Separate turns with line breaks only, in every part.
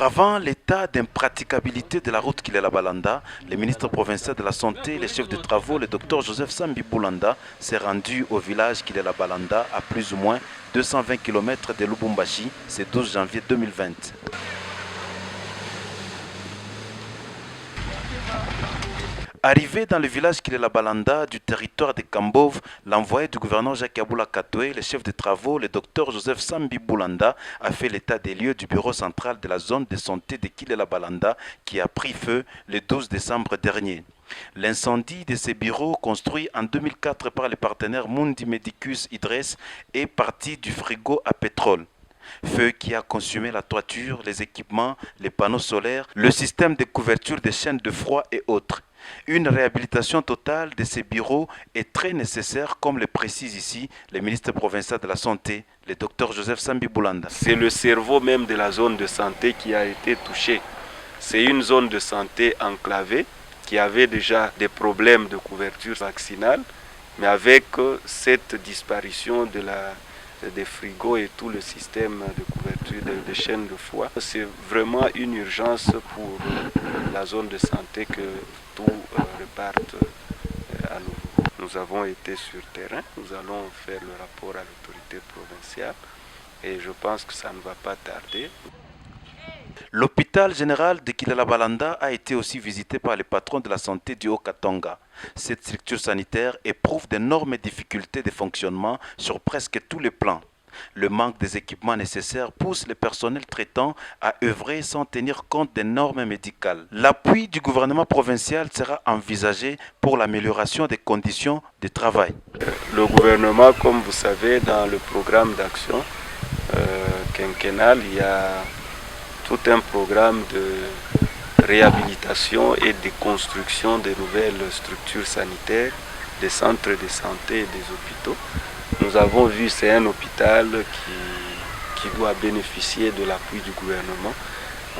Auparavant, l'état d'impraticabilité de la route Kilela-Balanda, le ministre provincial de la Santé, le chef de travaux, le docteur Joseph Sambi Boulanda, s'est rendu au village Kilela-Balanda à plus ou moins 220 km de Lubumbashi ce 12 janvier 2020. Arrivé dans le village Kilela Balanda du territoire de Kambov, l'envoyé du gouverneur Jacques Aboula Katoué, le chef de travaux, le docteur Joseph Sambi Boulanda, a fait l'état des lieux du bureau central de la zone de santé de Kilela Balanda qui a pris feu le 12 décembre dernier. L'incendie de ces bureaux, construit en 2004 par les partenaires Mundi Medicus Idres, est parti du frigo à pétrole. Feu qui a consumé la toiture, les équipements, les panneaux solaires, le système de couverture des chaînes de froid et autres. Une réhabilitation totale de ces bureaux est très nécessaire, comme le précise ici le ministre provincial de la Santé, le docteur Joseph Sambi Boulanda.
C'est le cerveau même de la zone de santé qui a été touché. C'est une zone de santé enclavée qui avait déjà des problèmes de couverture vaccinale, mais avec cette disparition des frigos et tout le système de couverture de chaînes de froid, c'est vraiment une urgence pour la zone de santé que tout reparte à nouveau. Nous avons été sur terrain, nous allons faire le rapport à l'autorité provinciale et je pense que ça ne va pas tarder.
L'hôpital général de Kilela Balanda a été aussi visité par les patrons de la santé du Haut-Katanga. Cette structure sanitaire éprouve d'énormes difficultés de fonctionnement sur presque tous les plans. Le manque des équipements nécessaires pousse le personnel traitant à œuvrer sans tenir compte des normes médicales. L'appui du gouvernement provincial sera envisagé pour l'amélioration des conditions de travail.
Le gouvernement, comme vous savez, dans le programme d'action quinquennal, il y a tout un programme de réhabilitation et de construction de nouvelles structures sanitaires, des centres de santé et des hôpitaux. Nous avons vu, c'est un hôpital qui doit bénéficier de l'appui du gouvernement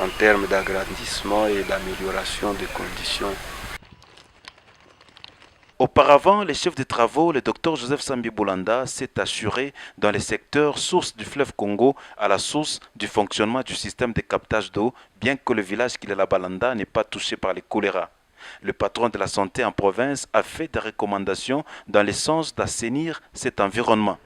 en termes d'agrandissement et d'amélioration des conditions.
Auparavant, le chef de travaux, le docteur Joseph Sambi Boulanda, s'est assuré dans les secteurs source du fleuve Congo à la source du fonctionnement du système de captage d'eau, bien que le village Kilela Balanda n'est pas touché par le choléra. Le patron de la santé en province a fait des recommandations dans le sens d'assainir cet environnement.